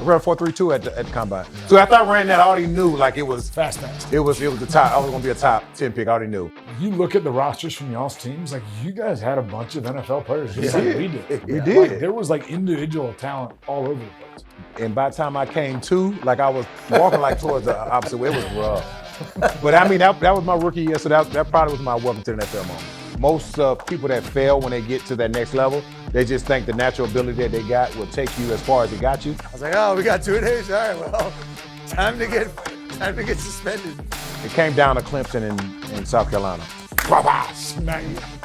I ran 4.32 at the combine. Yeah. So after I ran that, I already knew like it was fast. It was the top. I was gonna be a top 10 pick. I already knew. You look at the rosters from y'all's teams, like you guys had a bunch of NFL players just like we did. We did. Like, there was like individual talent all over the place. And by the time I came to, like I was walking like towards the opposite way. It was rough. But I mean, that was my rookie year, so that probably was my welcome to the NFL moment. Most people that fail when they get to that next level, they just think the natural ability that they got will take you as far as it got you. I was like, oh, we got 2 days. All right, well, time to get suspended. It came down to Clemson in South Carolina.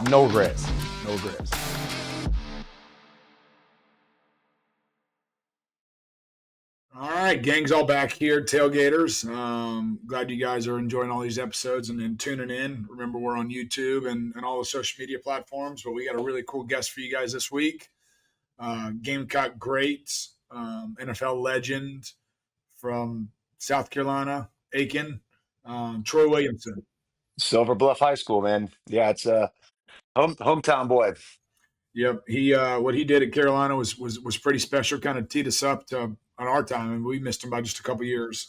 No regrets. No regrets. All right, gang's all back here, tailgaters. Glad you guys are enjoying all these episodes and tuning in. Remember, we're on YouTube and all the social media platforms, but we got a really cool guest for you guys this week. Gamecock great, NFL legend from South Carolina, Aiken, Troy Williamson. Silver Bluff High School, man. Yeah, it's a hometown boy. Yep, he what he did at Carolina was pretty special. Kind of teed us up on our time, and we missed him by just a couple years.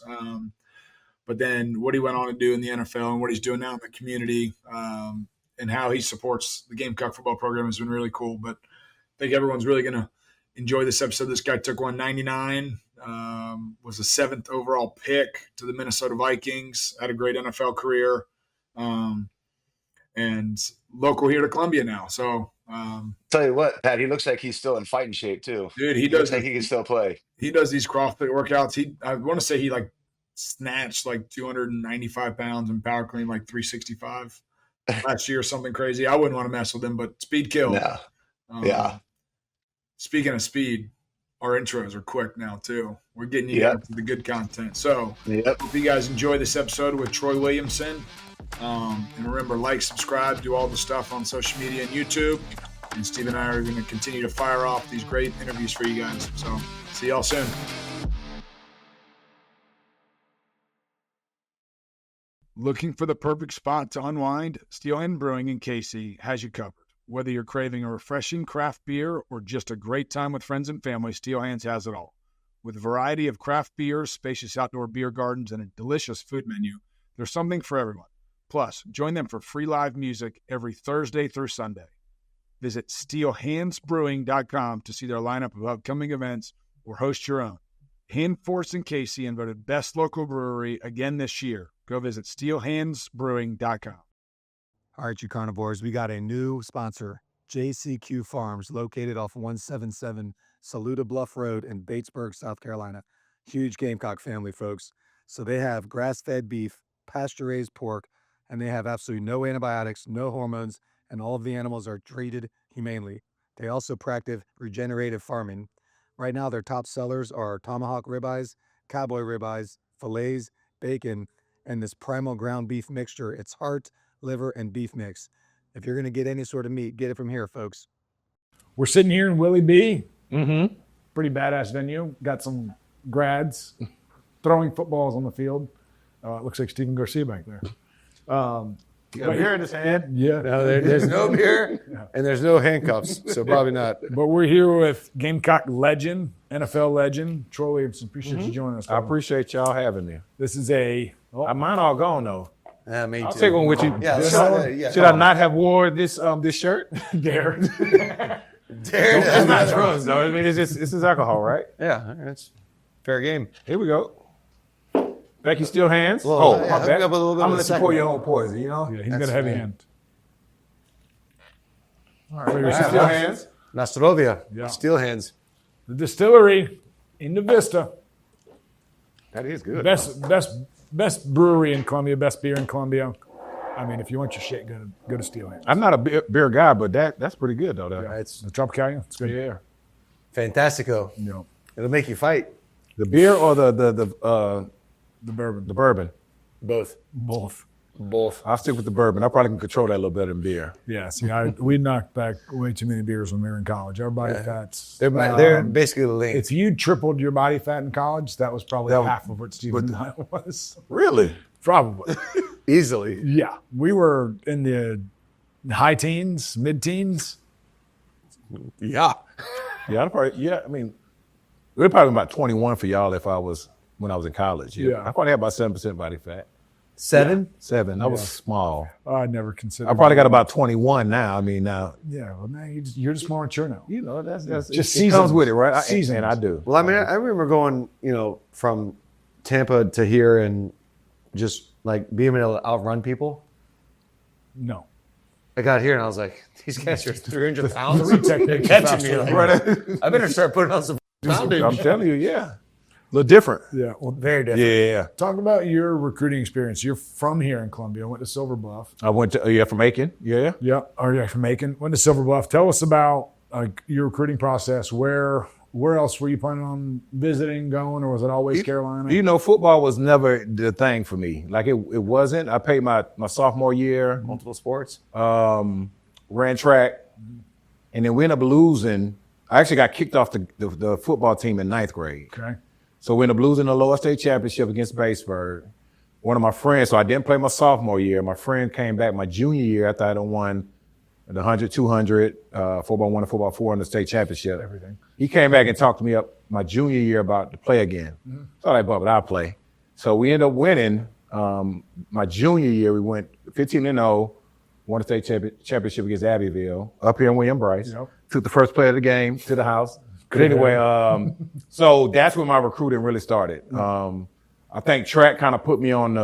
But then what he went on to do in the NFL and what he's doing now in the community, and how he supports the Gamecock football program has been really cool. But I think everyone's really going to enjoy this episode. This guy took 199, was the 7th overall pick to the Minnesota Vikings, had a great NFL career, and local here to Columbia now. So tell you what, Pat, he looks like he's still in fighting shape too. Dude, he does think he can still play. He does these CrossFit workouts. I want to say he like snatched like 295 pounds and power clean like 365 last year or something crazy. I wouldn't want to mess with him, but speed kills. Yeah. Speaking of speed, our intros are quick now too. We're getting you guys to the good content. So hope you guys enjoy this episode with Troy Williamson. And remember, like, subscribe, do all the stuff on social media and YouTube. And Steve and I are going to continue to fire off these great interviews for you guys. So see y'all soon. Looking for the perfect spot to unwind? Steel Hand Brewing in Casey has you covered. Whether you're craving a refreshing craft beer or just a great time with friends and family, Steel Hands has it all. With a variety of craft beers, spacious outdoor beer gardens, and a delicious food menu, there's something for everyone. Plus, join them for free live music every Thursday through Sunday. Visit steelhandsbrewing.com to see their lineup of upcoming events or host your own. Handforce and Casey and voted best local brewery again this year. Go visit steelhandsbrewing.com. All right, you carnivores, we got a new sponsor, JCQ Farms, located off 177 Saluda Bluff Road in Batesburg, South Carolina. Huge Gamecock family, folks. So they have grass-fed beef, pasture-raised pork, and they have absolutely no antibiotics, no hormones, and all of the animals are treated humanely. They also practice regenerative farming. Right now, their top sellers are tomahawk ribeyes, cowboy ribeyes, fillets, bacon, and this primal ground beef mixture. It's heart, liver, and beef mix. If you're going to get any sort of meat, get it from here, folks. We're sitting here in Willie B. Mm-hmm. Pretty badass venue. Got some grads throwing footballs on the field. It looks like Steven Garcia back there. Got beer in his hand? Yeah. No, there's no beer and there's no handcuffs, so probably not. But we're here with Gamecock legend, NFL legend, Troy Williamson. Appreciate you joining us. I appreciate y'all having me. This is mine all gone though. Me I'll too. take one with you. Yeah, Should I not have wore this shirt? Dare. It's not drugs though. I mean, it's just alcohol, right? Yeah, it's fair game. Here we go. Becky Steel Hands. Well, my hook bad. me up with a little bit I'm of gonna the let you pour second. your own poison. You know. Yeah, he's got a heavy hand. All right. Steel Hands. Nastrovia, Yeah. steel hands. The distillery in the Vista. That is good. Best brewery in Columbia, best beer in Columbia. I mean, if you want your shit, go to Steel Hands. I'm not a beer guy, but that's pretty good though. Yeah, it's the Tropicana. It's good. Yeah. Fantastico. You know, It'll make you fight. The beer or the bourbon. the bourbon. Both. Both. I'll stick with the bourbon. I probably can control that a little better than beer. Yeah. See, we knocked back way too many beers when we were in college. Our body fats. They're basically linked. If you tripled your body fat in college, that was probably half of what Steven and I was. Really? Probably. Easily. Yeah. We were in the high teens, mid-teens. Yeah. Yeah, I mean, We're probably about 21 for y'all when I was in college. Yeah. I probably had about 7% body fat. 7? 7. I was small. I never considered. I probably got about 21 now. I mean, now, Yeah, well, now you're just more mature now. that's Just it comes seasons. with it, right? Seasons. And I do. Well, I mean, I remember going, from Tampa to here and just like being able to outrun people. No. I got here and I was like, these guys are 300 pounds. Three techniques They're faster catching me. than Like, I better start putting on some poundage. I'm telling you, yeah. A little different. Yeah. Well, Very different. Yeah. talk about your recruiting experience. You're from here in Columbia. Went to Silver Bluff. I went to, from Aiken. Yeah. Yeah. Or yeah, from Macon. Went to Silver Bluff. Tell us about your recruiting process. Where else were you planning on visiting, going, or was it always Carolina? Football was never the thing for me. Like it wasn't. I played my sophomore year, Multiple sports. ran track, and then we ended up losing. I actually got kicked off the football team in 9th grade. Okay. So we ended up losing the lower state championship against Batesburg. One of my friends, so I didn't play my sophomore year. My friend came back my junior year after I had won the 100, 200, 4x1 and 4x4 in the state championship. Everything. He came back and talked to me up my junior year about to play again. So I was like, but I'll play. So we ended up winning. My junior year, we went 15-0, won the state championship against Abbeville up here in Williams-Brice. Yep. Took the first play of the game to the house. But anyway, so that's when my recruiting really started. I think track kind of put me on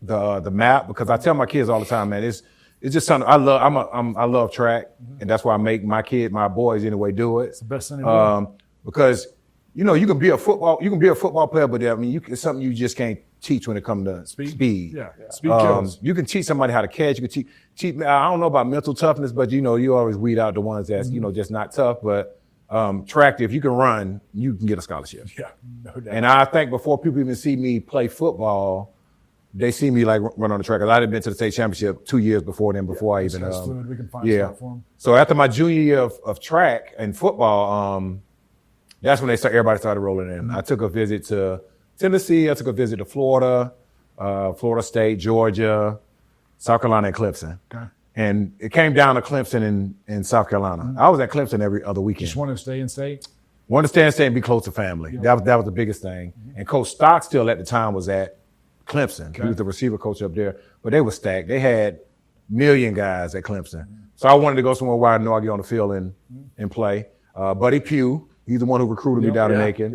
the map because I tell my kids all the time, man, it's just something I love. I love track, and that's why I make my boys anyway do it. It's the best thing to do. Because you can be a football player, but I mean, it's something you just can't teach when it comes to speed. Yeah. Speed kills. You can teach somebody how to catch. You can teach. I don't know about mental toughness, but you always weed out the ones that's just not tough. But track, if you can run, you can get a scholarship. Yeah. No doubt. And I think before people even see me play football, they see me like run on the track. 'Cause I had been to the state championship 2 years before then. Before I even That's fluid. We can find yeah. stuff for 'em. So after my junior year of track and football, that's when everybody started rolling in. I took a visit to Tennessee. I took a visit to Florida, Florida State, Georgia, South Carolina, and Clemson. Okay. And it came down to Clemson in South Carolina. I was at Clemson every other weekend. Just want to stay in state. Wanted to stay in state and be close to family. That was the biggest thing. And Coach Stockstill at the time was at Clemson. He was the receiver coach up there. But they were stacked. They had million guys at Clemson. So I wanted to go somewhere where I know I get on the field and play. Buddy Pugh, he's the one who recruited me down in Aiken.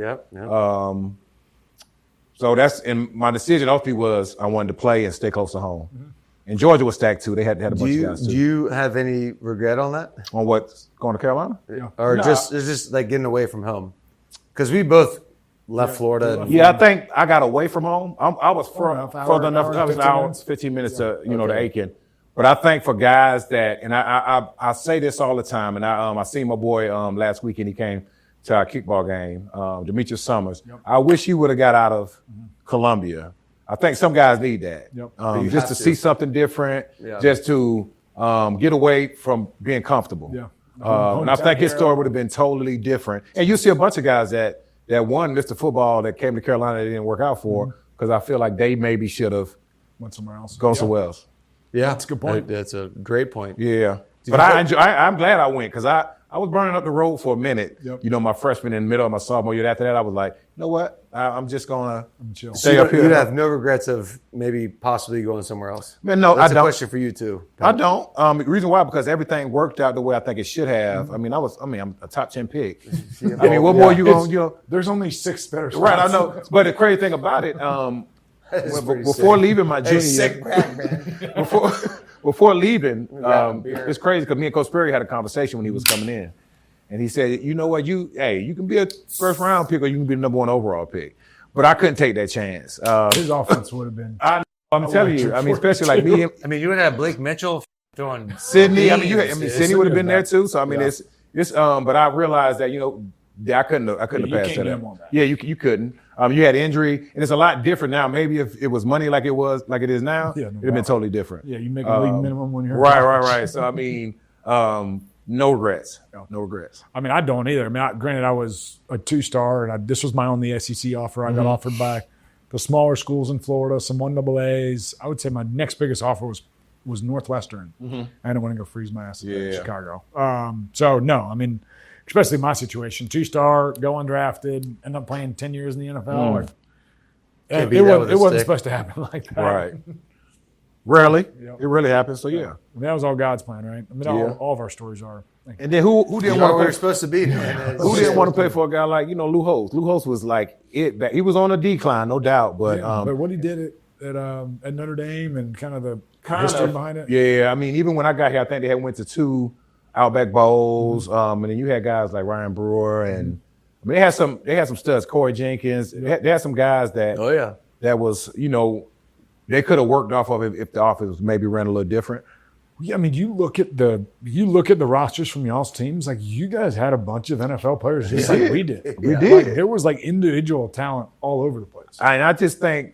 So that's, and my decision ultimately was I wanted to play and stay close to home. And Georgia was stacked too. They had a bunch of guys too. Do you have any regret on that? On what, going to Carolina? Yeah. Or just like getting away from home? Because we both left Florida. Yeah, I think I got away from home. I was further enough. I was 15 hours, 15 minutes to to Aiken. But I think for guys that, and I say this all the time, and I seen my boy last weekend. He came to our kickball game, Demetrius Summers. I wish he would have got out of Columbia. I think some guys need that, just to see something different, just to get away from being comfortable. Yeah. And I think his story would have been totally different. And you see a bunch of guys that won Mr. Football that came to Carolina that didn't work out for, because I feel like they maybe should have Went somewhere else. gone somewhere else. Yeah, that's a good point. That's a great point. Yeah. But I'm glad I went because I was burning up the road for a minute. Yep. My freshman in the middle of my sophomore year. After that, I was like, you know what? I'm just going to chill. stay up here. You'd have no regrets of maybe possibly going somewhere else. Man, no, That's I a don't. question for you too. I don't. The reason why, because everything worked out the way I think it should have. I'm a top 10 pick. What more you going to, There's only 6 better spots. Right, I know. But the crazy thing about it, before leaving my junior year, before leaving, it's crazy because me and Coach Perry had a conversation when he was coming in. And he said, you know what, you can be a first round pick or you can be the number 1 overall pick. But I couldn't take that chance. His offense would have been. I'm telling you, especially like me. You would have Blake Mitchell throwing Sydney. Sydney would have been there too. So it's but I realized that, I couldn't have passed that up. Yeah, you couldn't. You had injury, and it's a lot different now. Maybe if it was money like it is now, it'd have been totally different. Yeah, you make a league minimum when you're right. So no regrets. No regrets. I don't either. Granted, I was a 2-star, and this was my only SEC offer. I got offered by the smaller schools in Florida, some 1AAs. I would say my next biggest offer was Northwestern. I didn't want to go freeze my ass in Chicago. So no, especially my situation, 2-star, go undrafted, end up playing 10 years in the NFL. Like, Can't it beat that with a wasn't stick. supposed to happen like that. Right. Rarely. Yep. It really happens. So, yeah. That was all God's plan, right? I mean, Yeah. all of our stories are. And then who didn't You know want where we're to play? supposed to be, man. Who didn't want to play for a guy like, Lou Holtz? Lou Holtz was like it back. He was on a decline, no doubt. But, But what he did at Notre Dame and kind of the history behind it. yeah, I mean, even when I got here, I think they had went to 2 Outback Bowls. And then you had guys like Ryan Brewer and I mean, they had some studs, Corey Jenkins. They had some guys that Oh, yeah. that was, they could have worked off of it if the offense was maybe ran a little different. Yeah, I mean, you look at the rosters from y'all's teams. Like, you guys had a bunch of NFL players just like we did. We Like, did. there was like individual talent all over the place. And I just think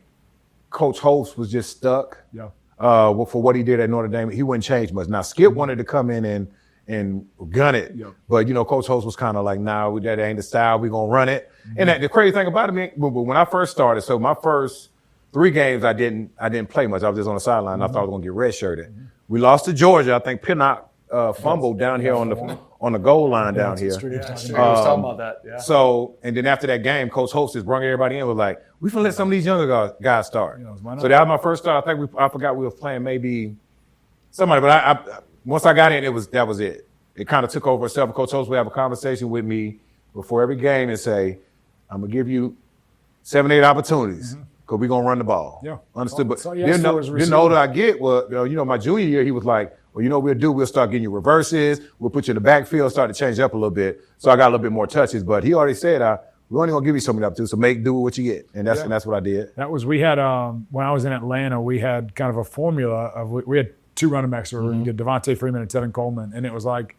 Coach Holtz was just stuck Yeah. for what he did at Notre Dame. He wouldn't change much. Now, Skip wanted to come in and gun it. Yeah. But, Coach Holtz was kind of like, nah, that ain't the style. We're going to run it. And the crazy thing about it, man, when I first started, so my first 3 games, I didn't play much. I was just on the sideline. I thought I was going to get redshirted. We lost to Georgia. I think Pinnock fumbled down here on the goal line down here. Street was talking I about. was talking about that. Yeah. So, and then after that game, Coach Holtz just brought everybody in. Was like, we finna let some of these younger guys start. why not? So that was my first start. I forgot we were playing maybe somebody, but I once I got in, that was it. It kind of took over itself. Coach Holtz would have a conversation with me before every game and say, "I'm gonna give you 7, 8 opportunities because we're gonna run the ball." Yeah. Understood. But That's all you asked for as a then the receiver. older I get, my junior year, he was like, well, what we'll do, we'll start getting you reverses. We'll put you in the backfield, start to change up a little bit. So I got a little bit more touches. But he already said, we're only going to give you something up to, so do what you get. And that's what I did. We had, when I was in Atlanta, we had kind of a formula of, we had 2 running backs that were really good, Devontae Freeman and Tevin Coleman. And it was like,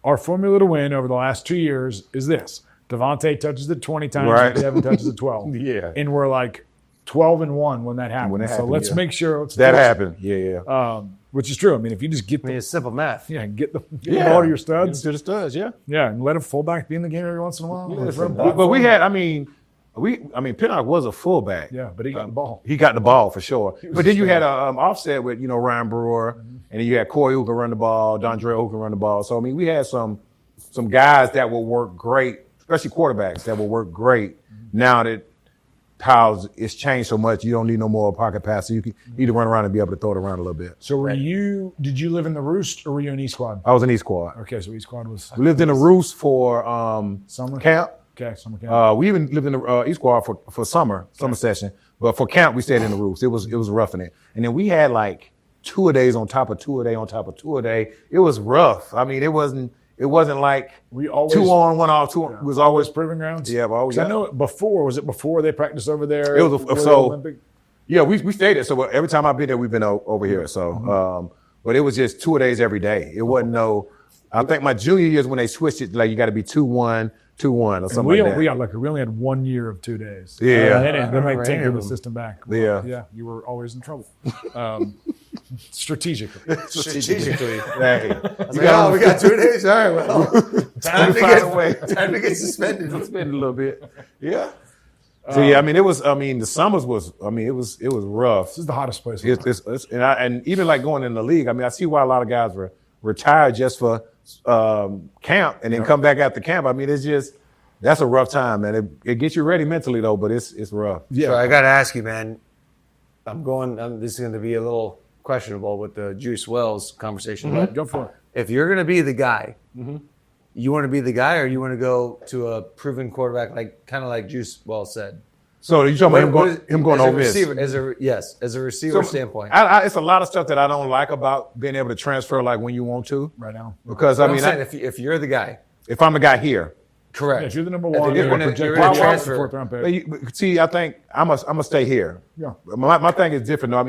our formula to win over the last 2 years is this. Devontae touches it 20 times, Right. and Tevin touches it 12. Yeah. And we're like 12-1 when that happens. When it So happened, let's yeah. make sure That happened. Yeah. which is true. I mean, if you just get I mean, it's simple math. get the ball to your studs, To the studs, yeah. yeah, and let a fullback be in the game every once in a while. But we had, Pinnock was a fullback. yeah, but he got the ball. He got the ball for sure. But then you had an offset with, Ryan Brewer, and then you had Corey who can run the ball, Dondre who can run the ball. So, we had some guys that will work great, especially quarterbacks that will work great now that how it's changed so much. You don't need no more pocket passer. You need to run around and be able to throw it around a little bit. So did you live in the Roost or were you in East Quad? I was in East Quad. Okay, so East Quad was We lived in the Roost for summer camp. Okay, summer camp. We even lived in the East Quad for summer session. But for camp, we stayed in the Roost. It was roughing it. And then we had like 2-a-days on top of 2-a-day on top of 2-a-day. It was rough. It wasn't like We always 2 on, 1 off, 2 on. It was always proving grounds. Yeah, but always. 'Cause I know was it before they practiced over there? It was for the so- Olympic? Yeah, we stayed there. So every time I've been there, we've been over here. So, but it was just 2-a-days every day. It wasn't I think my junior years when they switched it, like you got to be 2-1, 2-1 or something We like that. only had 1 year of 2 days. Yeah. They remember might any tinker of the them. system back. Yeah. You were always in trouble. Strategically. Strategically. Hey, We got 2 days. All right, well, time to get suspended. spend a little bit. Yeah. So it was. The summers was. It was rough. This is the hottest place. And even like going in the league. I see why a lot of guys were retired just for camp and then come back after camp. It's just that's a rough time, man. It gets you ready mentally though, but it's rough. Yeah. So I got to ask you, man. This is going to be a little questionable with the Juice Wells conversation, but Go for it. if you're going to be the guy, you want to be the guy, or you want to go to a proven quarterback, kind of like Juice Wells said. So you talking about him going as a over this? receiver, as a receiver standpoint. It's a lot of stuff that I don't like about being able to transfer like when you want to. Right now. Because I'm saying if you're the guy, if I'm the guy here, correct. Yeah, if you're the number If one, you're you're gonna projected transfer. to be a fourth-round pick. see, I think I'm gonna stay here. Yeah. My thing is different. Though.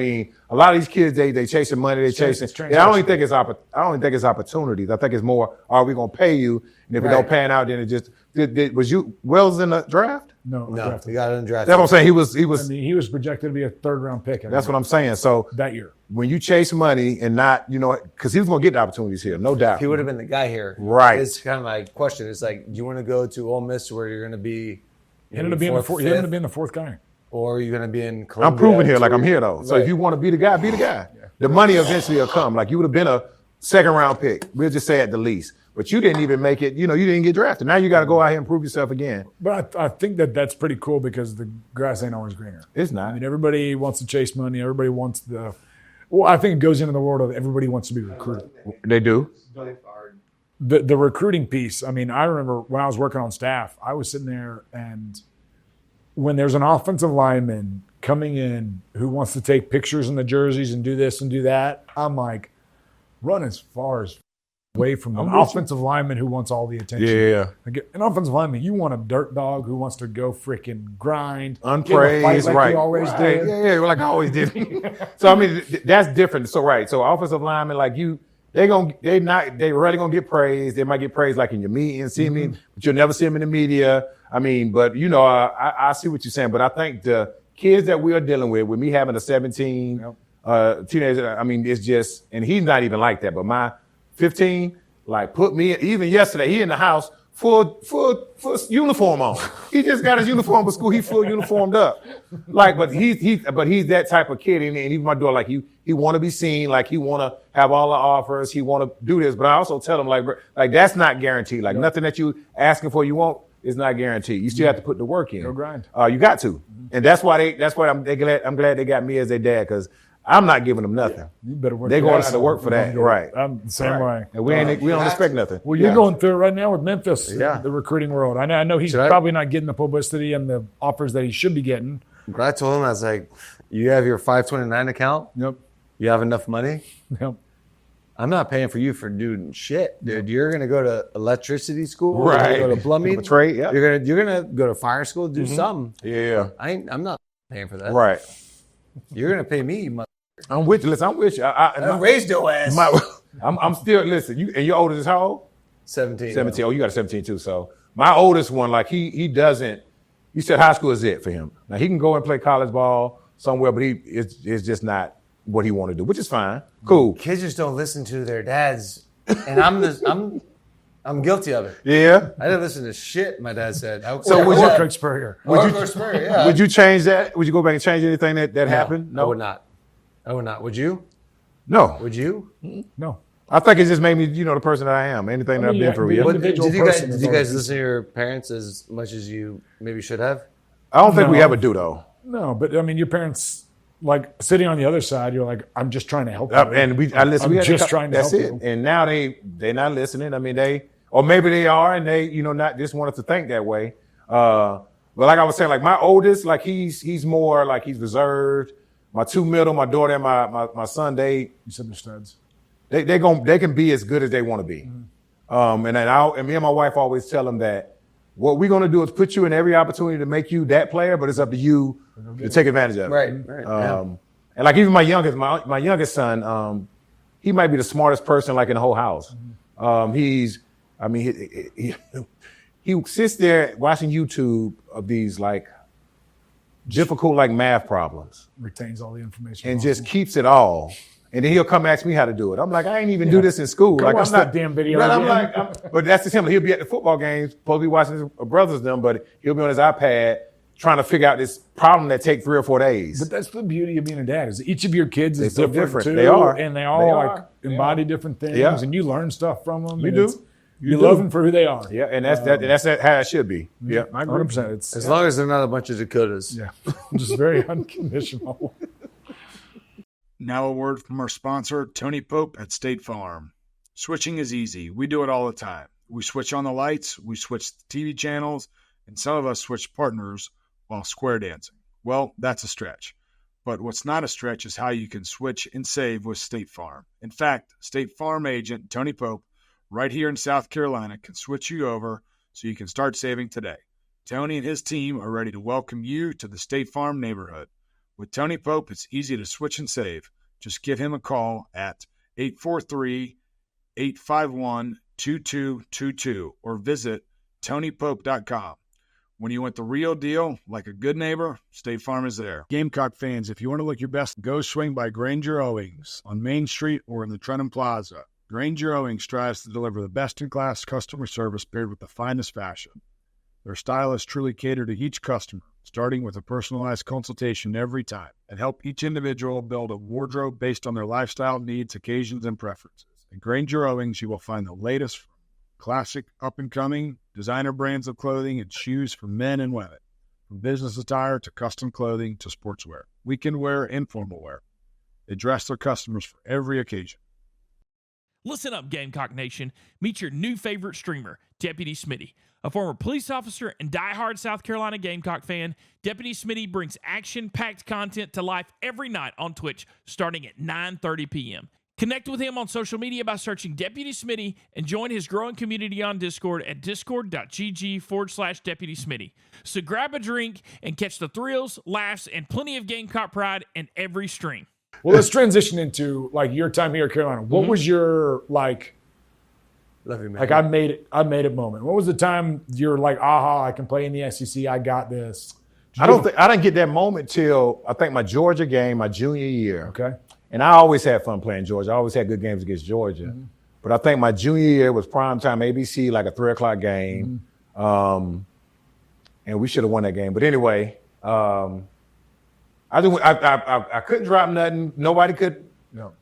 A lot of these kids they chasing money, they chasing. It's And I don't even think it's opportunities. I think it's more, are we gonna pay you? And if it don't pan out, then it just was you Wells in the draft? No, No, he got undrafted. That's what I'm saying. He was. he was projected to be a third-round pick. That's what I'm saying. So that year. when you chase money and not, because he was gonna get the opportunities here, no doubt. He would have been the guy here. Right. It's kind of my question. It's like, do you want to go to Ole Miss where you're going to be He ended up being the fourth guy. or are you going to be in Columbia? I'm proving here like I'm here though. So Right. if you want to be the guy, be the guy. The money eventually will come. Like you would have been second round pick. We'll just say at the least. But you didn't even make it. You didn't get drafted. Now you got to go out here and prove yourself again. But I think that's pretty cool because the grass ain't always greener. It's not. I mean, everybody wants to chase money. Everybody wants well, I think it goes into the world of everybody wants to be recruited. They do. The recruiting piece, I mean, I remember when I was working on staff, I was sitting there and when there's an offensive lineman coming in who wants to take pictures in the jerseys and do this and do that, I'm like, run as far as away from an offensive lineman who wants all the attention. Yeah. Like, an offensive lineman, you want a dirt dog who wants to go freaking grind, unpraised, like right? you always did. Yeah, like I always did. So I mean, that's different. So right, so offensive linemen like you, they rarely gonna get praised. They might get praised like in your meeting, see me, but you'll never see them in the media. I mean, but I see what you're saying. But I think the kids that we are dealing with me having a 17 teenager, I mean, it's just, and he's not even like that. But my 15, like put me, even yesterday, he in the house, full uniform on. He just got his uniform for school. He full uniformed up. Like, but he's that type of kid. And even my daughter, like he want to be seen, like he want to have all the offers. He want to do this. But I also tell him like that's not guaranteed. Like nothing that you asking for, you want is not guaranteed. You still have to put the work in. Go grind. You got to. And that's why I'm glad they got me as their dad, because I'm not giving them nothing. You better work. They're going to have to work for that, right? I'm the same way. And we don't expect nothing. Well, you're going through it right now with Memphis, Yeah. the recruiting world. I know he's probably not getting the publicity and the offers that he should be getting. But I told him, I was like, you have your 529 account? Yep. You have enough money? Yep. I'm not paying for you for doing shit, dude. You're gonna go to electricity school, right? You're gonna go to plumbing, trade. Yeah. You're gonna go to fire school, do something. Yeah. I'm not paying for that. Right. You're gonna pay me. I'm with you. Listen, I'm with you. I raised your ass. I'm still, listen, and your oldest is how old? 17. 17. Oh, you got a 17 too. So my oldest one, like he doesn't, you said high school is it for him. Now he can go and play college ball somewhere, but it's just not what he want to do, which is fine. Cool. Kids just don't listen to their dads. And I'm guilty of it. Yeah. I didn't listen to shit my dad said. So Coach Spurrier. Would you change that? Would you go back and change anything that happened? No, I would not. Would you? No. Would you? No. I think it just made me, the person that I am. Anything that I've been through. Yeah. Did you guys listen to your parents as much as you maybe should have? I don't think we ever do though. No, but I mean, your parents, like sitting on the other side, you're like, I'm just trying to help you. And I listen. I'm just trying to help That's it. you. And now they're not listening. I mean, or maybe they are, and they, not just want us to think that way. But like I was saying, like my oldest, like he's more like he's reserved. My two middle, my daughter and my son, you said they're studs. They can be as good as they want to be. Mm-hmm. And me and my wife always tell them that what we're going to do is put you in every opportunity to make you that player, but it's up to you to take advantage of it. Right. And like even my youngest son, he might be the smartest person like in the whole house. Mm-hmm. He sits there watching YouTube of these like difficult like math problems. Retains all the information. And just keeps it all. And then he'll come ask me how to do it. I'm like, I ain't even do this in school. Go like watch I'm not that damn video. But I'm like, but that's just him. He'll be at the football games, supposed to be watching his brothers them, but he'll be on his iPad trying to figure out this problem that takes 3 or 4 days. But that's the beauty of being a dad is each of your kids is so different too. They are. And they all embody different things. Yeah. And you learn stuff from them. You do. You love them for who they are. Yeah, and that's how it should be. Yeah, I agree. 100%. As long as they're not a bunch of Dakotas. Yeah, just very unconditional. Now a word from our sponsor, Tony Pope at State Farm. Switching is easy. We do it all the time. We switch on the lights, we switch the TV channels, and some of us switch partners while square dancing. Well, that's a stretch. But what's not a stretch is how you can switch and save with State Farm. In fact, State Farm agent Tony Pope, right here in South Carolina, can switch you over so you can start saving today. Tony and his team are ready to welcome you to the State Farm neighborhood. With Tony Pope, it's easy to switch and save. Just give him a call at 843-851-2222 or visit TonyPope.com. When you want the real deal, like a good neighbor, State Farm is there. Gamecock fans, if you want to look your best, go swing by Granger Owings on Main Street or in the Trenton Plaza. Granger Owings strives to deliver the best-in-class customer service paired with the finest fashion. Their stylists truly cater to each customer, starting with a personalized consultation every time, and help each individual build a wardrobe based on their lifestyle needs, occasions, and preferences. At Granger Owings, you will find the latest from classic, up-and-coming designer brands of clothing and shoes for men and women. From business attire to custom clothing to sportswear, weekend wear, and formal wear. They dress their customers for every occasion. Listen up, Gamecock Nation. Meet your new favorite streamer, Deputy Smitty. A former police officer and diehard South Carolina Gamecock fan, Deputy Smitty brings action-packed content to life every night on Twitch starting at 9:30 p.m. Connect with him on social media by searching Deputy Smitty and join his growing community on Discord at discord.gg/Deputy Smitty. So grab a drink and catch the thrills, laughs, and plenty of Gamecock pride in every stream. Well, let's transition into like your time here at Carolina. What was your like? Love you, man. Like I made it moment. What was the time you're like, aha, I can play in the SEC. I got this. I didn't get that moment till I think my Georgia game, my junior year. Okay. And I always had fun playing Georgia. I always had good games against Georgia. But I think my junior year was primetime ABC, like a 3:00 game. And we should have won that game. But anyway, I couldn't drop nothing. Nobody could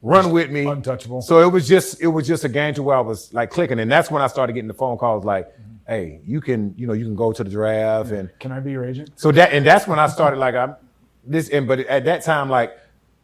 run with me. Untouchable. So it was just a game to where I was like clicking. And that's when I started getting the phone calls like, hey, you can go to the draft and Can I be your agent? so that's when I started like but at that time, like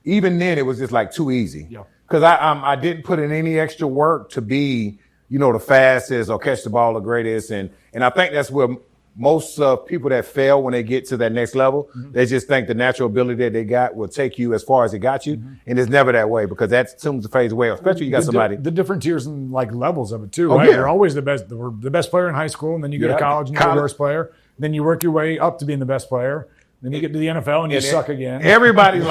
even then it was just like too easy. Yeah. Because I didn't put in any extra work to be, the fastest or catch the ball the greatest. And I think that's where most people that fail when they get to that next level, they just think the natural ability that they got will take you as far as it got you. And it's never that way because that soon fades away, especially you got somebody. The different tiers and like levels of it too, Oh, right? yeah. You're always the best. We're the best player in high school, and then you go to college and you're the worst player. Then you work your way up to being the best player. Then you get to the NFL and you suck again. Everybody's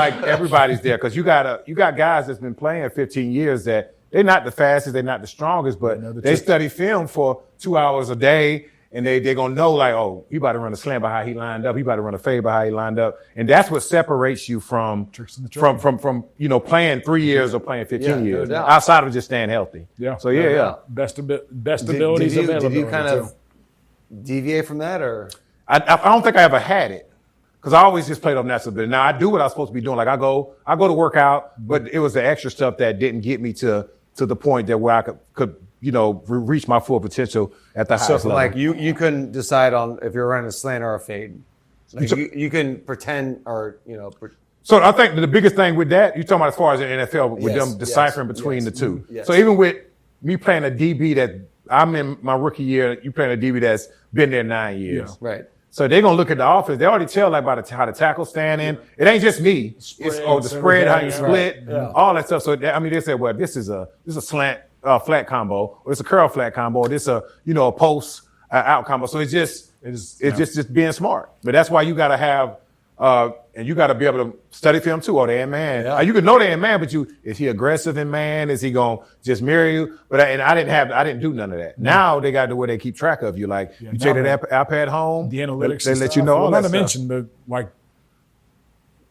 there because you got guys that's been playing 15 years that they're not the fastest, they're not the strongest, but they study film for 2 hours a day. And they're going to know, like, oh, he about to run a slam by how he lined up. He about to run a fade by how he lined up. And that's what separates you from playing 3 years or playing 15 years. Outside of just staying healthy. Yeah. So, yeah. Best abilities available. Did you kind of deviate from that or? I don't think I ever had it because I always just played up natural ability. Now, I do what I was supposed to be doing. Like, I go to work out, but it was the extra stuff that didn't get me to the point that where I could reach my full potential at the highest level. Like you couldn't decide on if you're running a slant or a fade. Like you can pretend or So I think the biggest thing with that, you're talking about as far as the NFL, with them deciphering between the two. Yes. So even with me playing a DB that I'm in my rookie year, you playing a DB that's been there 9 years. Yeah. Right. So they're going to look at the offense. They already tell like by how the tackles stand in. It ain't just me. It's the spread, how you split, all that stuff. So they say, well, this is a slant flat combo, or it's a curl flat combo, or this a post out combo. So it's just being smart. But that's why you got to have and you got to be able to study film too. Oh, they're in man. Yeah. You can know they're in man, but is he aggressive in man? Is he gonna just mirror you? But I didn't do none of that. Now they got to where they keep track of you. Like you take that iPad home, the analytics. They let you know all that that stuff. stuff. Mention, but like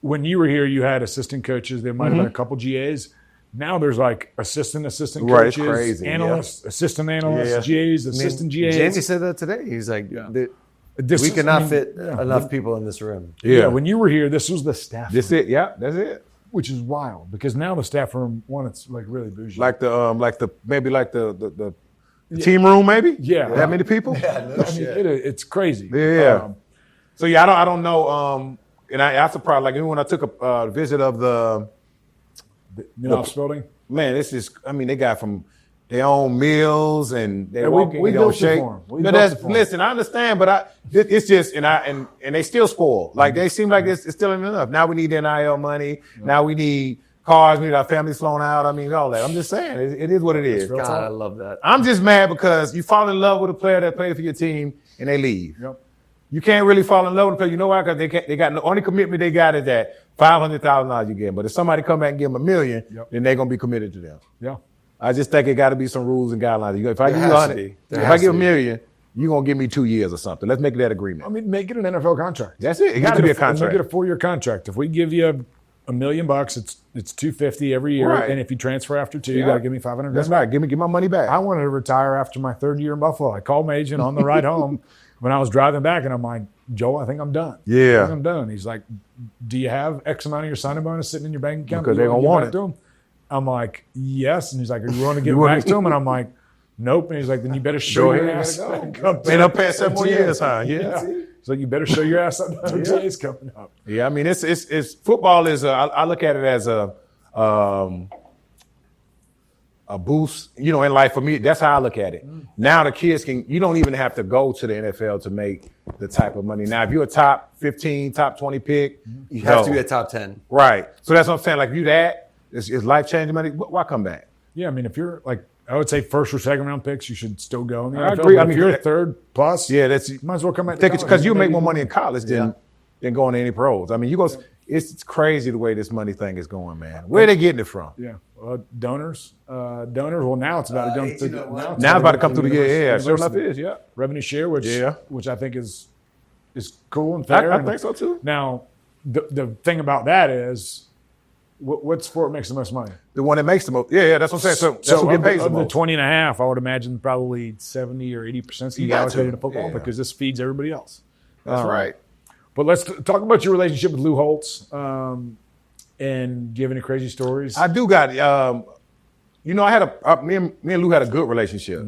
when you were here, you had assistant coaches. There might have been a couple GAs. Now there's like assistant coaches, it's crazy, analysts, assistant analysts, GAs, assistant GAs. Jamie said that today. He's like, we cannot fit enough people in this room. Yeah, when you were here, this was the staff room. That's it. Yeah, that's it. Which is wild because now the staff room, it's like really bougie. Like the team room, maybe. Yeah, that many people. It's crazy. Yeah. So I don't know. And I surprised. Like even when I took a visit of the office building. Man, this is. I mean, they got from their own meals and they walk in, we they don't built it shake. for them. Listen, I understand, but it's just and they still spoil. Like they seem like it's still ain't enough. Now we need NIL money. Yeah. Now we need cars. We need our families flown out. I mean, all that. I'm just saying, it is what it is. God, I love that. I'm just mad because you fall in love with a player that played for your team and they leave. Yep. You can't really fall in love with a player. You know why? Because they got the only commitment they got is that $500,000 you get. But if somebody come back and give them $1 million, then they're gonna be committed to them. Yeah. I just think it got to be some rules and guidelines. If I give you $100, if I give $1 million, you're gonna give me 2 years or something. Let's make that agreement. I mean, make it an NFL contract. That's it. It got to be a contract. Make it a 4-year contract. If we give you $1 million, it's $250 every year, right. And if you transfer after 2, you got to give me $500. That's right. Give my money back. I wanted to retire after my 3rd year in Buffalo. I called my agent on the ride home when I was driving back, and I'm like, Joel, I think I'm done. Yeah. I think I'm done. He's like, do you have X amount of your signing bonus sitting in your bank account? Because they're going to want it. I'm like, yes. And he's like, are you willing to get back to him? And I'm like, nope. And he's like, then you better show your ass. Man, I'm paying 7 more years, huh? Yeah. He's like, you better show your ass up. OTA's coming up. Yeah, I mean, it's football is I look at it as a boost, in life for me. That's how I look at it. Now the kids you don't even have to go to the NFL to make the type of money. Now, if you're a top 15, top 20 pick, You have to be a top 10. Right. So that's what I'm saying. Like, if you it's life-changing money, why come back? Yeah, I mean, if you're like, I would say first or second round picks, you should still go in the I NFL. agree. But I mean, if you're a third plus, Yeah, you might as well come back. because you make more money in college than going to any pros. I mean, it's crazy the way this money thing is going, man. Where are they getting it from? Yeah, donors. Well, now it's about to come through. Now it's about to come through the year. Yeah, sure enough it is. Yeah, revenue share, which I think is cool and I fair. think so too. Now, the thing about that is, what sport makes the most money? The one that makes the most. Yeah, that's what I'm saying. So that's what of gets paid the the most. 20 and a half, I would imagine probably 70 or 80% is allocated to football because this feeds everybody else. That's right. But let's talk about your relationship with Lou Holtz. And do you have any crazy stories? I do got. I had me and Lou had a good relationship.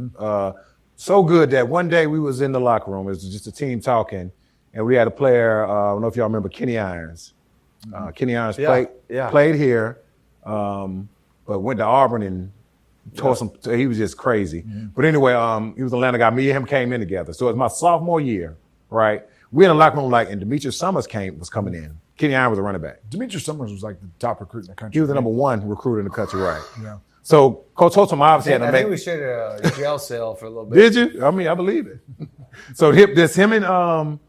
So good that one day we was in the locker room. It was just a team talking, and we had a player. I don't know if y'all remember Kenny Irons. Kenny Irons played here, but went to Auburn and tore some. He was just crazy. But anyway, he was an Atlanta guy. Me and him came in together. So it was my sophomore year, right? We in the locker room and Demetrius Summers was coming in. Kenny Irons was a running back. Demetrius Summers was like the top recruit in the country. He was the number 1 recruit in the country, right? Yeah. So Coach Holtz obviously had to I make. think we shared a jail cell for a little bit. Did you? I mean, I believe it. So him and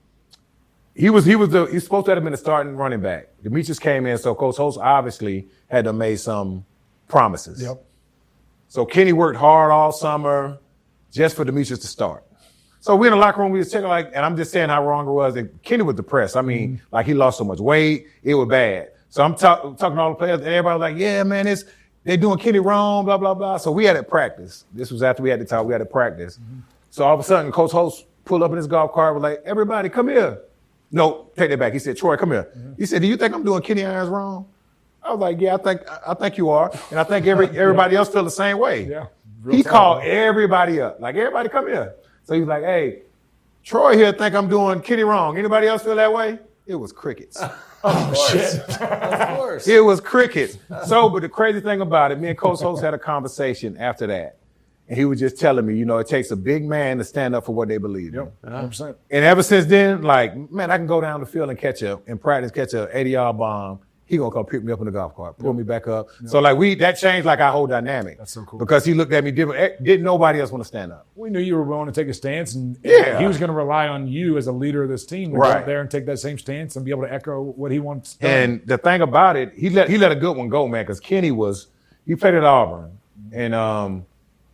he was supposed to have been a starting running back. Demetrius came in, so Coach Holtz obviously had to make some promises. Yep. So Kenny worked hard all summer just for Demetrius to start. So we in the locker room, we was checking and I'm just saying how wrong it was. And Kenny was depressed. I mean, he lost so much weight, it was bad. So I'm talking to all the players, and everybody was like, yeah, man, they're doing Kenny wrong, blah, blah, blah. So we had to practice. This was after we had to talk, we had to practice. So all of a sudden, Coach Holtz pulled up in his golf cart, was like, everybody, come here. No, take that back. He said, Troy, come here. He said, do you think I'm doing Kenny Irons wrong? I was like, yeah, I think you are. And I think everybody else feel the same way. Yeah. He called everybody up. Like, everybody come here. So he was like, hey, Troy here think I'm doing Kenny wrong. Anybody else feel that way? It was crickets. Oh, shit. Of course. It was crickets. So, but the crazy thing about it, me and Coach Holtz had a conversation after that. And he was just telling me, it takes a big man to stand up for what they believe in. Yep, 100%. And ever since then, man, I can go down the field and catch a 80-yard bomb. He gonna come pick me up in the golf cart, pull me back up. Yep. So that changed our whole dynamic. That's so cool. Because he looked at me different. Didn't nobody else want to stand up. We knew you were willing to take a stance, and he was going to rely on you as a leader of this team to go out there and take that same stance and be able to echo what he wants done. And the thing about it, he let a good one go, man, because Kenny he played at Auburn, and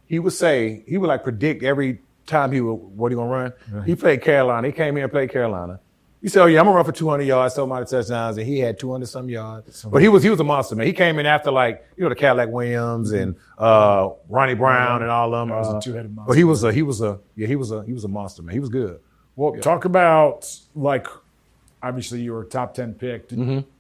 he would predict every time what he gonna run. Yeah. He played Carolina. He came here and played Carolina. He said, oh yeah, I'm gonna run for 200 yards, so many touchdowns, and he had 200 some yards. But he was a monster, man. He came in after the Cadillac Williams and Ronnie Brown and all of them. That was a two-headed monster. But he was a monster, man. He was good. Well, talk about obviously you were a top 10 pick.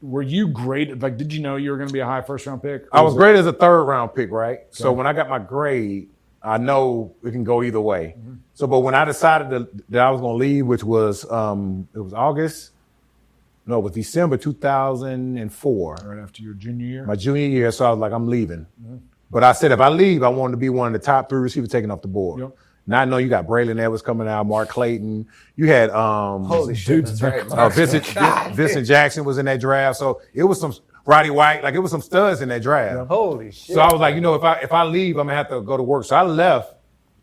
Were you great? Did you know you were going to be a high first round pick? I was great as a third round pick, right? Okay. So when I got my grade, I know it can go either way. So, but when I decided that I was going to leave, which was, it was December 2004. Right after your junior year? My junior year. So I was like, I'm leaving. But I said, if I leave, I wanted to be one of the top 3 receivers taken off the board. Yep. Now I know you got Braylon Edwards coming out, Mark Clayton. You had holy shit, that's right. Vincent Jackson was in that draft. So it was some Roddy White, it was some studs in that draft. Yeah. Holy shit. So I was like, if I leave, I'm gonna have to go to work. So I left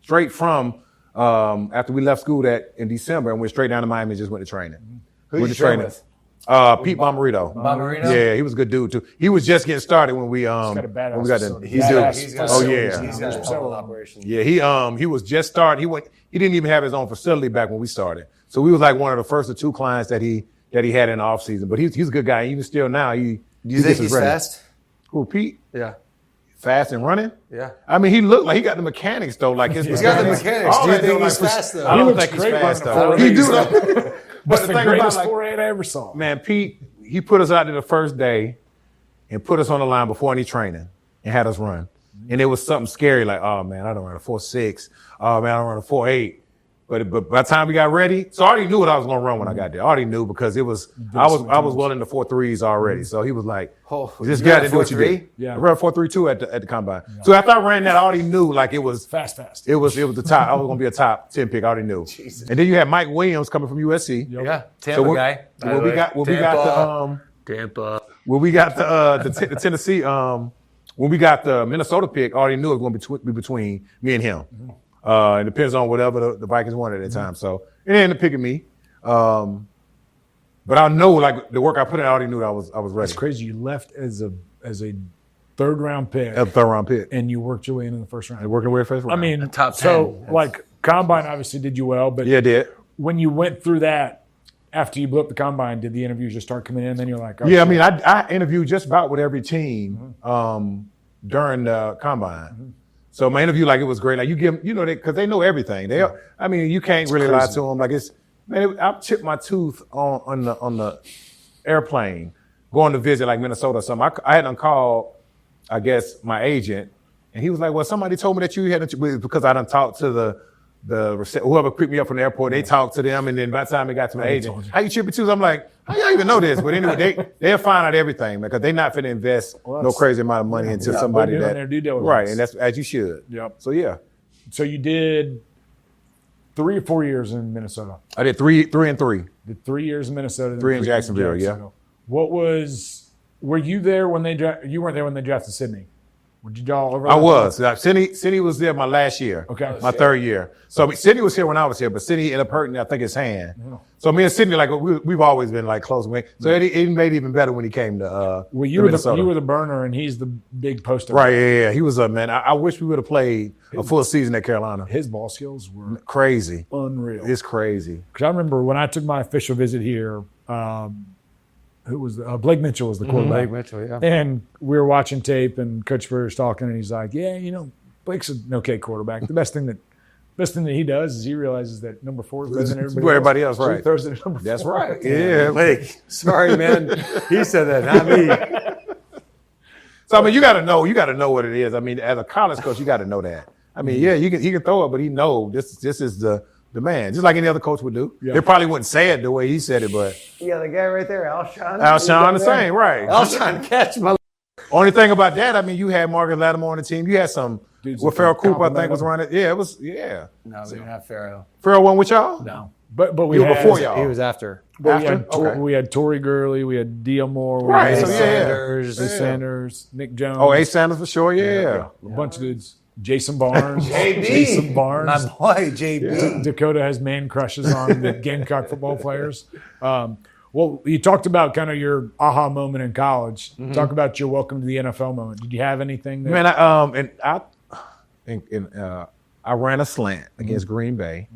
straight from after we left school in December and went straight down to Miami and just went to training. Who did you train with? Pete Bomarito. Bomarito? Yeah, he was a good dude too. He was just getting started when we he's got a badass when we got facility. He's got several operations. Yeah, he was just started. He didn't even have his own facility back when we started. So we was like one of the first or 2 clients that he had in the off season. But he's a good guy. Even still now, Do you think he's fast? Who, Pete? Yeah. Fast and running? Yeah. I mean, he looked like he got the mechanics though. He's got the mechanics. Do you think he's fast though? I don't think he's fast though. He do though. But the greatest 4.8 I ever saw. Man, Pete, he put us out there the first day and put us on the line before any training. and had us run. And it was something scary, like, oh man, I don't run a 4.6. Oh man, I don't run a 4.8. But by the time we got ready, so I already knew what I was gonna run when I got there. I already knew because it was I was well in the 4.3s already. So he was like, "This guy didn't do what you did." Yeah. I ran 4.32 at the combine. Yeah. So after I ran that, I already knew like it was fast. It was the top. I was gonna be a top 10 pick. I already knew. Jesus. And then you had Mike Williams coming from USC. Yep. Yeah, Tampa guy. When we got the Tennessee when we got the Minnesota pick, I already knew it was going to be between me and him. Mm-hmm. It depends on whatever the Vikings wanted at the time. So it ended up picking me. But I know, like the work I put in, I already knew that I was ready. It's crazy. You left as a third round pick. A third round pick, and you worked your way into the first round. Working way first round. I mean, top 10. So like combine obviously did you well, but yeah, it did. When you went through that. After you blew up the combine, did the interviews just start coming in? And then you're like, oh, yeah, shit. I mean, I interviewed just about with every team during the combine. Mm-hmm. So my interview, like, it was great. Like you give them, because they know everything. I mean, you can't really lie to them. Like I chipped my tooth on the airplane going to visit like Minnesota or something. I had called, I guess, my agent, and he was like, well, somebody told me that you had because I done talked to the whoever picked me up from the airport, they talked to them, and then by the time it got to my agent, how you chip your tooth? I'm like, how y'all even know this? But anyway, they'll find out everything because they're not finna invest no crazy amount of money into somebody that right, and that's as you should. Yep. So yeah. So you did 3 or 4 years in Minnesota. I did three and three. Did 3 years in Minnesota. 3 in Jacksonville. Yeah. Were you there when you weren't there when they drafted Sydney? Did y'all overlap? I was. Sidney was there my last year. Okay. My third year. So Sidney was here when I was here, but Sidney ended up hurting, I think, his hand. Yeah. So me and Sidney, like, we've always been like close. So it made it even better when he came to you were the burner, and he's the big poster. Right, yeah. He was a man. I wish we would have played a full season at Carolina. His ball skills were crazy. Unreal. It's crazy. Because I remember when I took my official visit here, who was Blake Mitchell was the quarterback. Blake Mitchell, yeah. And we were watching tape, and Coach Spurrier's talking, and he's like, "Yeah, Blake's an okay quarterback. The best thing that he does is he realizes that number 4 is better than everybody else. Right? So he throws it at number 4. That's right. Yeah, Blake. Sorry, man. He said that, not me. So I mean, you got to know what it is. I mean, as a college coach, you got to know that. I mean, yeah, he can throw it, but he knows this is the man, just like any other coach would do. Yeah. They probably wouldn't say it the way he said it, but yeah, the guy right there, Alshon. Alshon, the same, right? Alshon catch my. Only thing about that, I mean, you had Marcus Lattimore on the team. You had some. Farrell Cooper, I think, was running. Yeah, it was. Yeah. No, we didn't have Farrell. Farrell wasn't with y'all. No, but we had before y'all. He was after. We had Torrey Gurley, we had Dia Moore, we had Sanders, Nick Jones. Oh, A. Sanders for sure. Yeah. A bunch of dudes. Jason Barnes. Jason Barnes. My boy, JB. Dakota has man crushes on the Gamecock football players. Well, you talked about kind of your aha moment in college. Mm-hmm. Talk about your welcome to the NFL moment. Did you have anything there? Man, I ran a slant against Green Bay.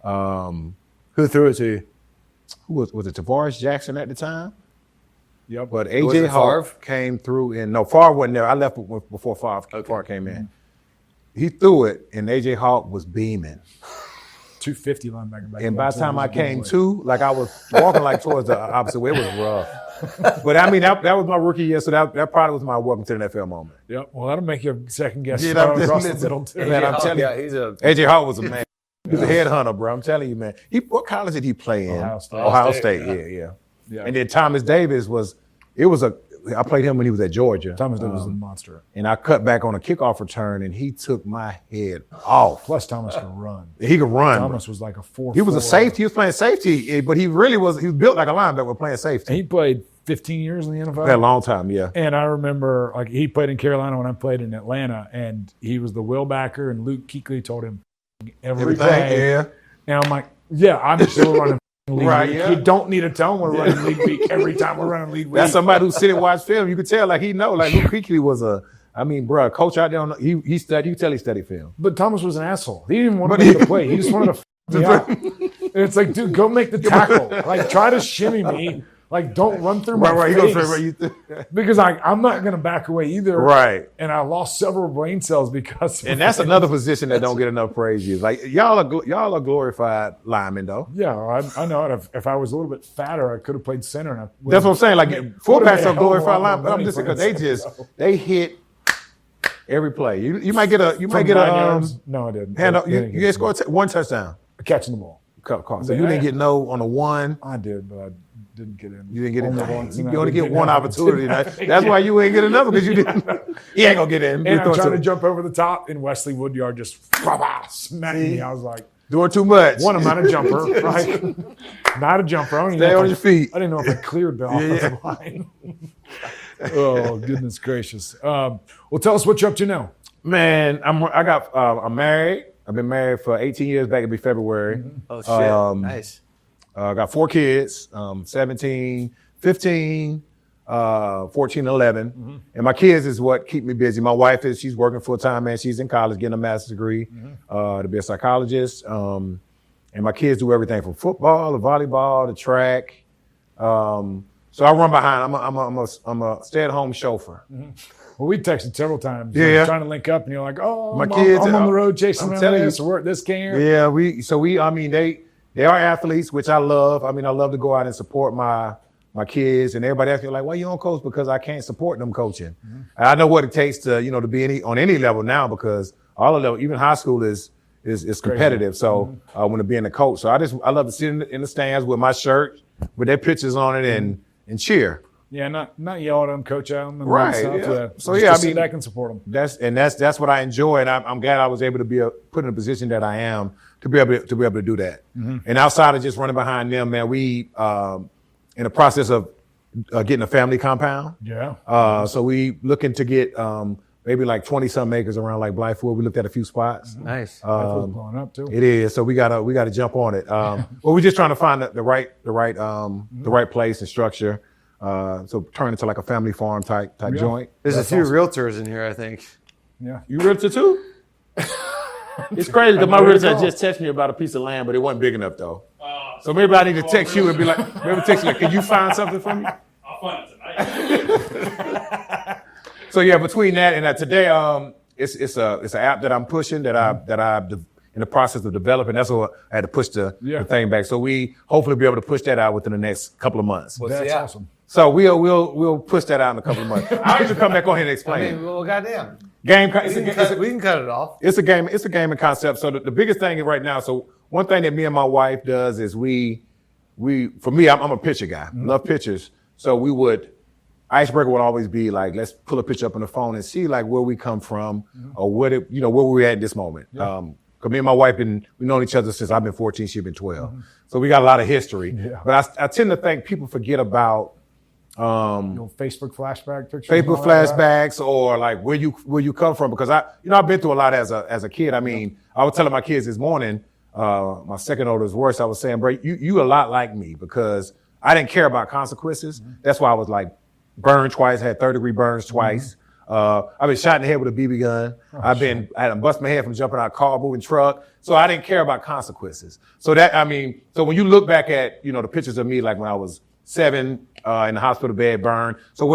Mm-hmm. Who threw it to you? Who was it? Tavares Jackson at the time? Yep. But AJ Hawk came through, and no, Favre wasn't there. I left before Favre came in. Mm-hmm. He threw it, and AJ Hawk was beaming. 250 linebacker back. And by the time I came to, like I was walking like towards the opposite way. It was rough. But I mean, that was my rookie year, so that probably was my welcome to the NFL moment. Yep. Well, that'll make you second guess across the middle too. Man, I'm telling you, AJ Hawk was a man. He was a headhunter, bro. I'm telling you, man. What college did he play in? Ohio State. Yeah. And then Thomas Davis I played him when he was at Georgia. Thomas Davis was a monster. And I cut back on a kickoff return, and he took my head off. Plus, Thomas could run. He could run. Thomas was like a 4-4. He was a safety. He was playing safety, but he was built like a linebacker playing safety. And he played 15 years in the NFL. Played a long time, yeah. And I remember, like, he played in Carolina when I played in Atlanta, and he was the will backer, and Luke Kuechly told him every play. Yeah. And I'm like, yeah, I'm still running lead right, week. yeah. You don't need to tell him we're running lead week every time we're running lead week. That's somebody who sit and watch film. You could tell, like, he know. Like, Luke Kuechly was bro, coach out there, he studied. You tell he studied film. But Thomas was an asshole. He didn't even want to make the play. He just wanted to me out. And it's like, dude, go make the tackle. Like, try to shimmy me. Like, don't run through my face. Because I'm not going to back away either. Right. And I lost several brain cells because of And that's another position that don't get enough praise. Like, y'all are glorified linemen, though. Yeah, I know it. If I was a little bit fatter, I could have played center. That's what I'm saying. Like, fullbacks are glorified linemen. I'm just because they hit Every play. You might get a No, I didn't. hand. I didn't You get scored one touchdown. catching the ball. So you didn't get no on a one. I did, but I didn't get in. You didn't get Only in. once, You and I only didn't get one in. opportunity. That's why you ain't get another because you didn't. He ain't gonna get in. And I'm trying to jump over the top, and Wesley Woodyard just smacked me. I was like, doing too much. one, I'm not a jumper, right? Not a jumper. I don't even Stay know on if your feet. I didn't know if I cleared the offensive line. Oh, goodness gracious. Well, tell us what you're up to now. Man, I'm married. I've been married for 18 years. Back in February. Oh shit! Nice. I got 4 kids, 17, 15, 14, 11. And my kids is what keep me busy. My wife she's working full time, man. She's in college getting a master's degree to be a psychologist. And my kids do everything from football to volleyball to track. So I run behind. I'm a stay-at-home chauffeur. Well, we texted several times. Yeah. Trying to link up, and you're like, oh, My I'm kids, on the road chasing I'm around telling this you. or work this camp. Yeah, they are athletes, which I love. I mean, I love to go out and support my kids, and everybody asks me like, "Why you don't coach?" Because I can't support them coaching. And I know what it takes to to be on any level now because all of them, even high school is competitive. So I want to be in the coach. So I love to sit in the stands with my shirt with their pictures on it and cheer. Yeah, not yell at them, coach at them, and Right, stuff. yeah. So, Just yeah, to I sit mean, back and support them. That's what I enjoy, and I'm glad I was able to be put in a position that I am to be able to do that. And outside of just running behind them, man, we in the process of getting a family compound. Yeah. So we looking to get maybe like 20-some acres around like Blythewood. We looked at a few spots. Nice. That's blowing up too. It is. So we gotta jump on it. But we're just trying to find the right place and structure. So turn into like a family farm type joint. There's a few realtors in here, I think. Yeah. You realtor too? It's crazy because my realtor just texted me about a piece of land, but it wasn't big enough though. So maybe I need to text you and be like, can you find something for me? I'll find it tonight. So yeah, between that and today, it's an app that I'm pushing that I'm in the process of developing. That's what I had to push the thing back. So we hopefully be able to push that out within the next couple of months. That's awesome. So we'll push that out in a couple of months. I'll even come back on here and explain. Well, goddamn. We can cut it off. It's a game and concept. So the biggest thing right now, so one thing that me and my wife does is for me, I'm a picture guy. Love pictures. So icebreaker would always be like, let's pull a picture up on the phone and see like where we come from or where we're at this moment. Cause me and my wife we've known each other since I've been 14, she's been 12. So we got a lot of history. Yeah. But I tend to think people forget about Facebook flashback pictures. Facebook flashbacks or like where you come from because I've been through a lot as a kid. I mean, I was telling my kids this morning, my second oldest worse, I was saying, bro, you a lot like me because I didn't care about consequences. That's why I was like burned twice, had 3rd-degree burns twice. I've been shot in the head with a BB gun. I had to bust my head from jumping out of a car, moving truck. So I didn't care about consequences. So so when you look back at, the pictures of me, like when I was 7, in the hospital bed, burned. So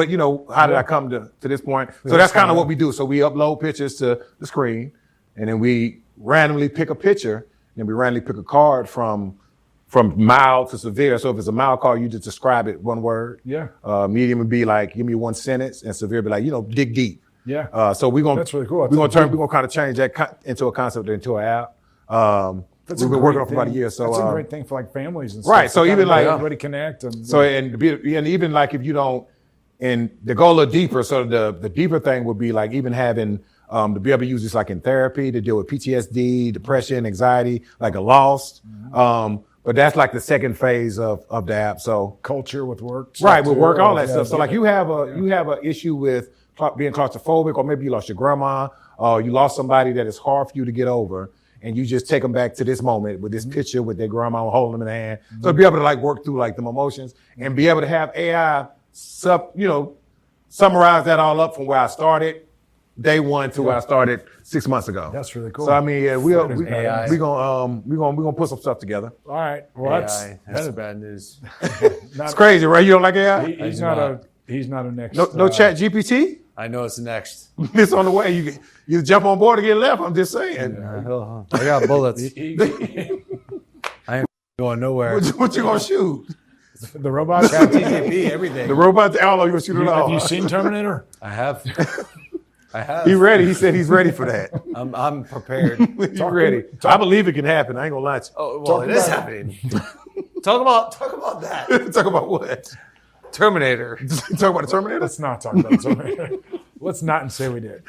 how did I come to this point? So that's kind of what we do. So we upload pictures to the screen and then we randomly pick a picture and then we randomly pick a card from mild to severe. So if it's a mild card, you just describe it one word. Yeah. Medium would be like, give me one sentence, and severe would be like, dig deep. Yeah. So we're gonna That's really cool. We're gonna kind of change that into a concept into an app. We've been working on it for about a year. So that's a great thing for like families and stuff. right. So even like everybody connect and and even like if you don't, and to go a little deeper. So the deeper thing would be like even having to be able to use this like in therapy to deal with PTSD, depression, anxiety, like a loss. But that's like the second phase of the app. So culture with work. Right, with work, all that stuff. So like you have an issue with being claustrophobic, or maybe you lost your grandma, or you lost somebody that is hard for you to get over, and you just take them back to this moment with this picture with their grandma holding them in the hand. So to be able to like work through like them emotions and be able to have AI summarize that all up from where I started day one to where I started 6 months ago. That's really cool. So I mean, yeah, we're gonna put some stuff together. All right. Well, that's bad news. It's crazy, right? You don't like AI? He's not a next. No Chat GPT. I know it's next. It's on the way. You jump on board and get left. I'm just saying. I got bullets. I ain't going nowhere. What you gonna shoot? The robot. Chat GTP, everything. The robot. I don't know. You gonna shoot it all? Have you seen Terminator? I have. I have. He ready. He said he's ready for that. I'm prepared. He's ready. I believe it can happen. I ain't gonna lie to you. Oh, well, it is happening. Talk about that. Talk about what? Terminator. Talk about the Terminator? Let's not talk about it. Let's not say we did.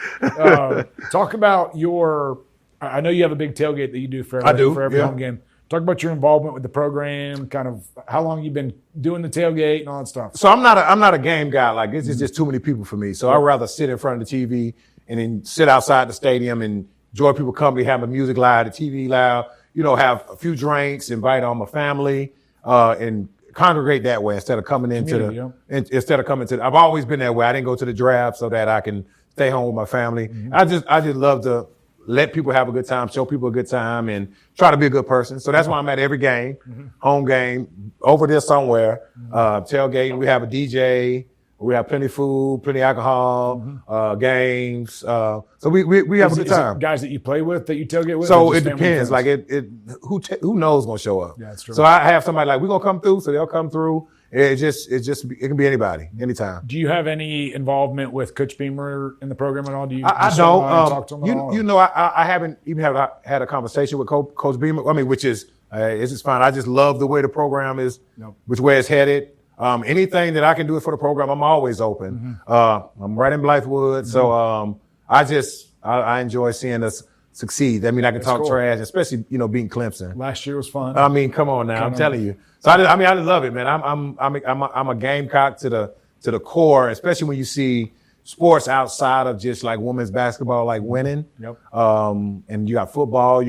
Talk about your. I know you have a big tailgate that you do for every home game. Talk about your involvement with the program. Kind of how long you've been doing the tailgate and all that stuff. So I'm not a game guy. Like this is just too many people for me. So I'd rather sit in front of the TV and then sit outside the stadium and enjoy people company, have the music loud, the TV loud. Have a few drinks, invite all my family, and congregate that way instead of coming into I've always been that way. I didn't go to the draft so that I can stay home with my family. Mm-hmm. I just love to let people have a good time, show people a good time, and try to be a good person. So that's why I'm at every game, home game, over there somewhere, tailgating. We have a DJ. We have plenty of food, plenty of alcohol, games. So we have a good time. Guys that you play with, that you tailgate with? So it depends. Like who knows gonna show up? Yeah, that's true. So I have somebody like, we're gonna come through, so they'll come through. It can be anybody, anytime. Do you have any involvement with Coach Beamer in the program at all? Do you? I don't. Talk to him at all? I haven't even had a conversation with Coach Beamer. I mean, which is it's just fine. I just love the way the program is, which way it's headed. Anything that I can do for the program, I'm always open. I'm right in Blythewood, so I enjoy seeing us succeed. I mean, I can talk trash, especially beating Clemson. Last year was fun. I mean, come on now, I'm telling you. So I just love it, man. I'm a Gamecock to the core, especially when you see sports outside of just like women's basketball, like winning. Yep. And you got football,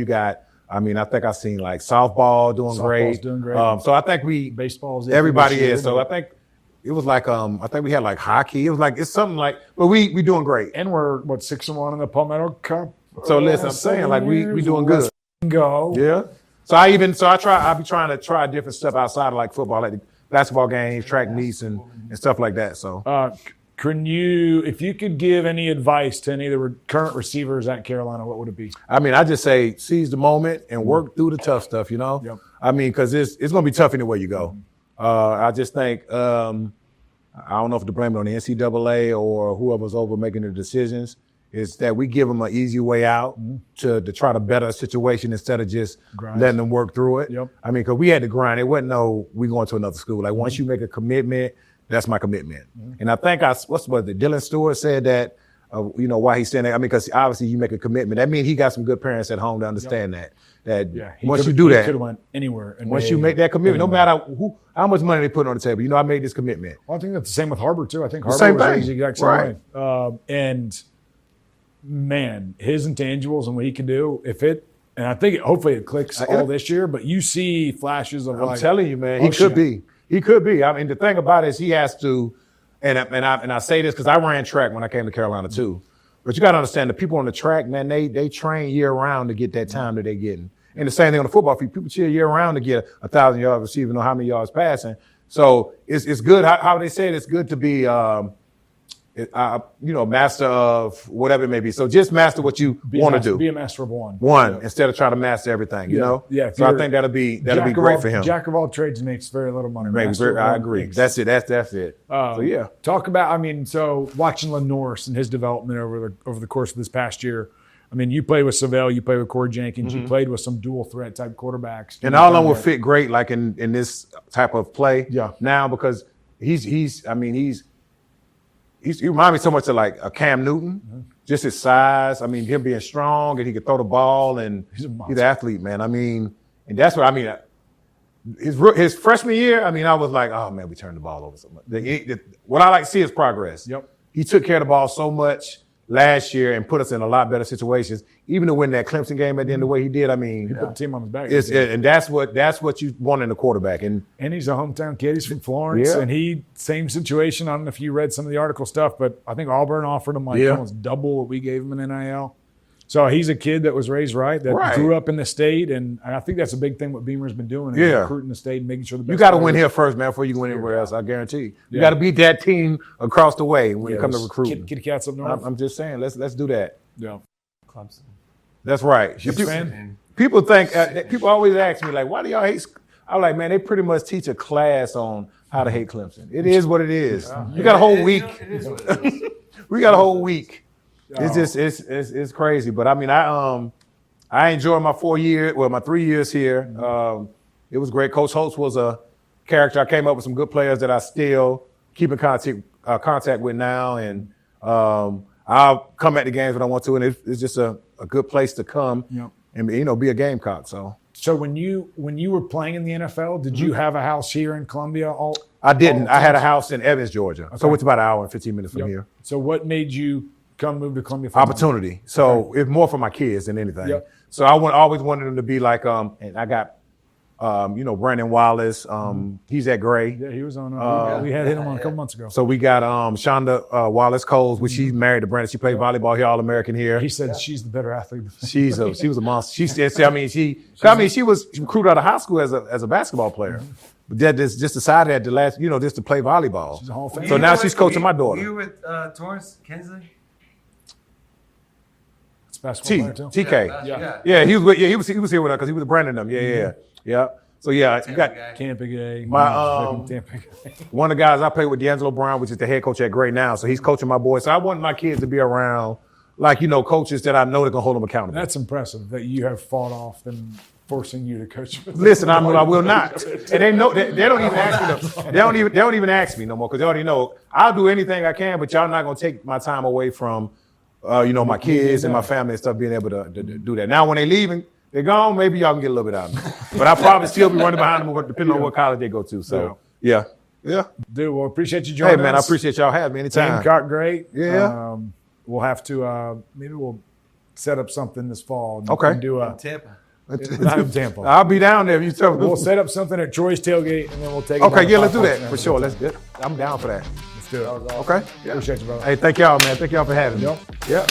I think I've seen like softball doing great. Doing great. So I think baseball's everybody is. So I think it was like I think we had like hockey. It was like it's something like, but we doing great. And we're 6-1 in the Palmetto Cup. So listen, I'm saying like we doing good. Go. Yeah. So I'll be trying to try different stuff outside of like football, like the basketball games, track meets, and stuff like that. So. If you could give any advice to any of the current receivers at Carolina, what would it be? I mean, I just say seize the moment and work through the tough stuff, Yep. I mean, because it's going to be tough anywhere you go. I just think, I don't know if to blame it on the NCAA or whoever's over making the decisions, is that we give them an easy way out to try to better a situation instead of just letting them work through it. Yep. I mean, because we had to grind. It wasn't we going to another school. Like once you make a commitment, that's my commitment. And I think Dylan Stewart said that, why he's saying that. I mean, because obviously you make a commitment. That means he got some good parents at home to understand that once you do that, he could have went anywhere. And once you make that commitment, no matter how much money they put on the table, I made this commitment. Well, I think that's the same with Harbor too. I think Harbor same was thing. the exact same way. And man, his intangibles and what he can do, and I think hopefully it clicks all this year, but you see flashes of I'm telling you, man, he could be. He could be. I mean, the thing about it is he has to, and I say this because I ran track when I came to Carolina too. But you got to understand the people on the track, man, they train year round to get that time that they're getting. And the same thing on the football field. People cheer year round to get 1,000 yards receiving or how many yards passing. So it's good. How they say it, it's good to be, master of whatever it may be. So just master what you want to do. Be a master of one. Instead of trying to master everything, Yeah. So I think that'll be great for him. Jack of all trades makes very little money. I agree. That's it. That's it. So yeah. Talk about, so watching LaNorse and his development over the course of this past year. I mean, you played with Savell, you played with Corey Jenkins, you played with some dual threat type quarterbacks. And all of them will fit great like in this type of play now because he reminds me so much of like a Cam Newton, just his size. I mean, him being strong and he could throw the ball and he's an athlete, man. I mean, and that's what I mean. His freshman year, I was like, oh man, we turned the ball over so much. What I like to see is progress. Yep. He took care of the ball so much last year and put us in a lot better situations, even to win that Clemson game at the end the way he did. I mean, he put the team on his back. And that's what you want in a quarterback. And he's a hometown kid. He's from Florence, and same situation. I don't know if you read some of the article stuff, but I think Auburn offered him almost double what we gave him in NIL. So he's a kid that was raised right, that grew up in the state, and I think that's a big thing what Beamer's been doing, is recruiting the state and making sure the best. You got to win here first, man, before you can win anywhere else. I guarantee. You got to beat that team across the way when it comes to recruiting. Kitty cats up north. I'm just saying, let's do that. Yeah, Clemson. That's right. People think people always ask me like, why do y'all hate? I'm like, man, they pretty much teach a class on how to hate Clemson. It is what it is. You got a whole week. It is what it is. We got a whole week It's just it's crazy. But I mean, I enjoyed my 3 years here. It was great. Coach Holtz was a character. I came up with some good players that I still keep in contact with now, and I'll come at the games when I want to, and it's just a good place to come and be a Gamecock. So when you were playing in the NFL, did you have a house here in Columbia? I didn't. I had a house in Evans, Georgia. Okay. So it's about an hour and 15 minutes from here. So what made you move to Columbia? Opportunity. So it's more for my kids than anything. Yep. So I always wanted them to be like, and I got, Brandon Wallace. He's at Gray. Yeah, he was on. We had him on a couple months ago. So we got Shonda Wallace Coles, which she's married to Brandon. She played volleyball here, All-American here. He said she's the better athlete. She was a monster. She was recruited out of high school as a basketball player. But that just decided just to play volleyball. She's a Hall of Famer. So now she's coaching my daughter. You with Torrance Kinsley? It's basketball player too. TK. Yeah, he was here with us because he was with Brandon and them. Yeah. So you got Tampa Gay. One of the guys I play with, D'Angelo Brown, which is the head coach at Gray now. So he's coaching my boys. So I want my kids to be around, coaches that I know that can hold them accountable. That's impressive that you have fought off them forcing you to coach. Listen, I will not. And they know they don't even ask me. They don't even ask me no more because they already know I'll do anything I can, but y'all not gonna take my time away from, my kids and my family and stuff being able to do that. Now when they leaving, they're gone. Maybe y'all can get a little bit out of me, but I probably still be running behind them depending on what college they go to. So yeah. Dude, well, appreciate you joining us. Hey man, I appreciate y'all having me anytime. Gamecock great. Yeah. We'll have to maybe we'll set up something this fall. Okay. Do Tampa. Not in Tampa. I'll be down there if you tell me. We'll set up something at Troy's Tailgate, and then we'll take it. Okay, yeah, let's do that for sure. I'm down for that. Let's do it. Okay. Appreciate you, brother. Hey, thank y'all, man. Thank y'all for having me. Yep. Yeah.